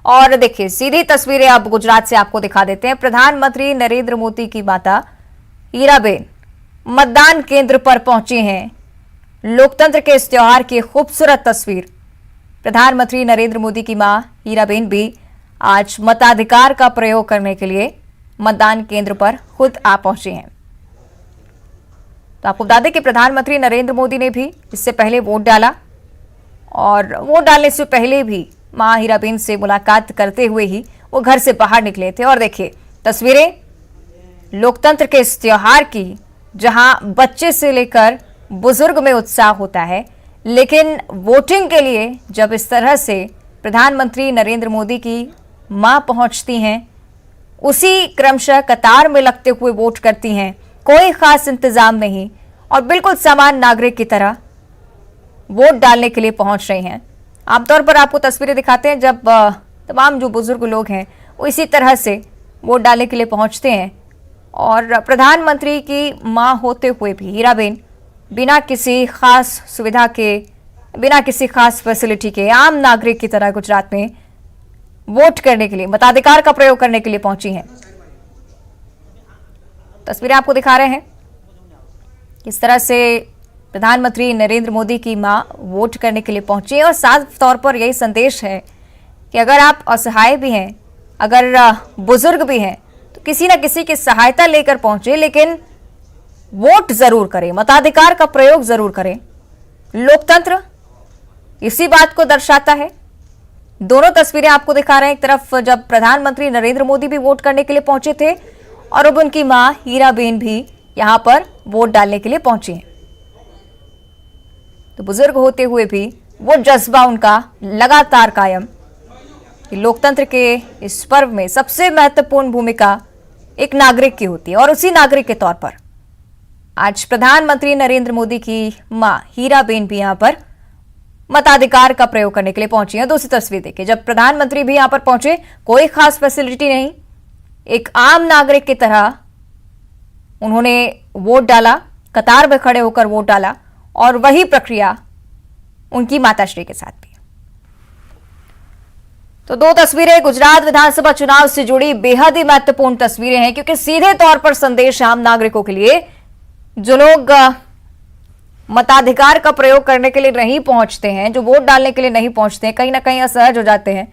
और देखिए सीधी तस्वीरें अब गुजरात से आपको दिखा देते हैं। प्रधानमंत्री नरेंद्र मोदी की माता हीराबेन मतदान केंद्र पर पहुंची हैं। लोकतंत्र के इस त्योहार की खूबसूरत तस्वीर। प्रधानमंत्री नरेंद्र मोदी की मां हीराबेन भी आज मताधिकार का प्रयोग करने के लिए मतदान केंद्र पर खुद आ पहुंची हैं। तो आपको बता दें कि प्रधानमंत्री नरेंद्र मोदी ने भी इससे पहले वोट डाला और वोट डालने से पहले भी मां हीराबेन से मुलाकात करते हुए ही वो घर से बाहर निकले थे। और देखिए तस्वीरें लोकतंत्र के इस त्योहार की, जहां बच्चे से लेकर बुजुर्ग में उत्साह होता है, लेकिन वोटिंग के लिए जब इस तरह से प्रधानमंत्री नरेंद्र मोदी की मां पहुंचती हैं, उसी क्रमशः कतार में लगते हुए वोट करती हैं, कोई खास इंतजाम नहीं और बिल्कुल सामान्य नागरिक की तरह वोट डालने के लिए पहुंच रही हैं। आमतौर पर आपको तस्वीरें दिखाते हैं जब तमाम जो बुजुर्ग लोग हैं वो इसी तरह से वोट डालने के लिए पहुंचते हैं। और प्रधानमंत्री की मां होते हुए भी हीराबेन बिना किसी खास सुविधा के, बिना किसी खास फैसिलिटी के आम नागरिक की तरह गुजरात में वोट करने के लिए, मताधिकार का प्रयोग करने के लिए पहुंची हैं। तस्वीरें आपको दिखा रहे हैं किस तरह से प्रधानमंत्री नरेंद्र मोदी की मां वोट करने के लिए पहुंची है। और साफ तौर पर यही संदेश है कि अगर आप असहाय भी हैं, अगर बुजुर्ग भी हैं, तो किसी न किसी की सहायता लेकर पहुंचे, लेकिन वोट जरूर करें, मताधिकार का प्रयोग जरूर करें। लोकतंत्र इसी बात को दर्शाता है। दोनों तस्वीरें आपको दिखा रहे हैं। एक तरफ जब प्रधानमंत्री नरेंद्र मोदी भी वोट करने के लिए पहुंचे थे और अब उनकी मां हीराबेन भी यहां पर वोट डालने के लिए पहुंची हैं। तो बुजुर्ग होते हुए भी वो जज्बा उनका लगातार कायम कि लोकतंत्र के इस पर्व में सबसे महत्वपूर्ण भूमिका एक नागरिक की होती है। और उसी नागरिक के तौर पर आज प्रधानमंत्री नरेंद्र मोदी की मां हीराबेन भी यहां पर मताधिकार का प्रयोग करने के लिए पहुंची है। दूसरी तस्वीर देखिए, जब प्रधानमंत्री भी यहां पर पहुंचे, कोई खास फैसिलिटी नहीं, एक आम नागरिक की तरह उन्होंने वोट डाला, कतार में खड़े होकर वोट डाला। और वही प्रक्रिया उनकी माताश्री के साथ भी। तो दो तस्वीरें गुजरात विधानसभा चुनाव से जुड़ी बेहद ही महत्वपूर्ण तस्वीरें हैं, क्योंकि सीधे तौर पर संदेश आम नागरिकों के लिए, जो लोग मताधिकार का प्रयोग करने के लिए नहीं पहुंचते हैं, जो वोट डालने के लिए नहीं पहुंचते हैं, कहीं ना कहीं असहज हो जाते हैं।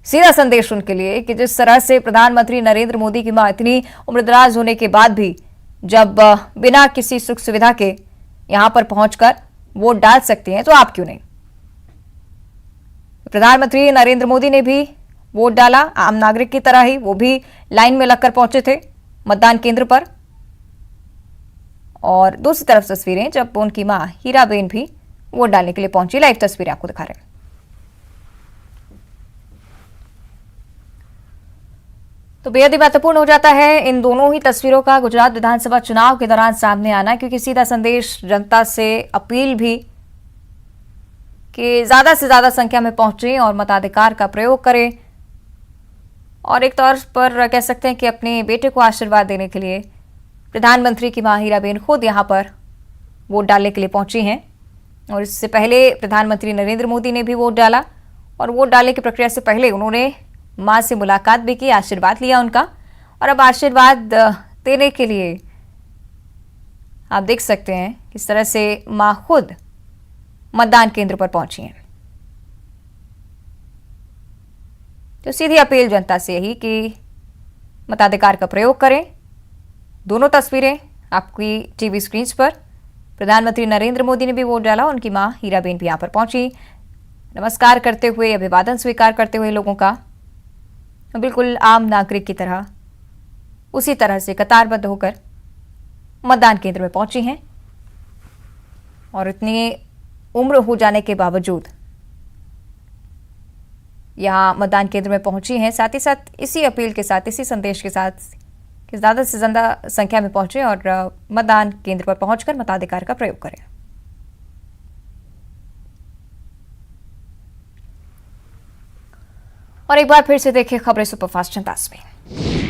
सीधा संदेश उनके लिए कि जिस तरह से प्रधानमंत्री नरेंद्र मोदी की मां इतनी उम्रदराज होने के बाद भी जब बिना किसी सुख सुविधा के यहां पर पहुंचकर वोट डाल सकते हैं, तो आप क्यों नहीं। प्रधानमंत्री नरेंद्र मोदी ने भी वोट डाला आम नागरिक की तरह ही, वो भी लाइन में लगकर पहुंचे थे मतदान केंद्र पर। और दूसरी तरफ तस्वीरें जब उनकी मां हीराबेन भी वोट डालने के लिए पहुंची। लाइव तस्वीरें आपको दिखा रहे हैं। तो बेहद ही महत्वपूर्ण हो जाता है इन दोनों ही तस्वीरों का गुजरात विधानसभा चुनाव के दौरान सामने आना, क्योंकि सीधा संदेश जनता से अपील भी कि ज्यादा से ज्यादा संख्या में पहुंचें और मताधिकार का प्रयोग करें। और एक तौर पर कह सकते हैं कि अपने बेटे को आशीर्वाद देने के लिए प्रधानमंत्री की मां हीराबेन खुद यहां पर वोट डालने के लिए पहुंची हैं। और इससे पहले प्रधानमंत्री नरेंद्र मोदी ने भी वोट डाला और वोट डालने की प्रक्रिया से पहले उन्होंने मां से मुलाकात भी की, आशीर्वाद लिया उनका। और अब आशीर्वाद देने के लिए आप देख सकते हैं किस तरह से मां खुद मतदान केंद्र पर पहुंची हैं। तो सीधी अपील जनता से यही कि मताधिकार का प्रयोग करें। दोनों तस्वीरें आपकी टीवी स्क्रीन पर। प्रधानमंत्री नरेंद्र मोदी ने भी वोट डाला, उनकी मां हीराबेन भी यहां पर पहुंची, नमस्कार करते हुए, अभिवादन स्वीकार करते हुए लोगों का, बिल्कुल आम नागरिक की तरह उसी तरह से कतारबद्ध होकर मतदान केंद्र में पहुंची हैं। और इतनी उम्र हो जाने के बावजूद यहां मतदान केंद्र में पहुंची हैं। साथ ही साथ इसी अपील के साथ, इसी संदेश के साथ कि ज्यादा से ज्यादा संख्या में पहुंचे और मतदान केंद्र पर पहुंचकर मताधिकार का प्रयोग करें। और एक बार फिर से देखिए खबरें सुपरफास्ट अंदाज में।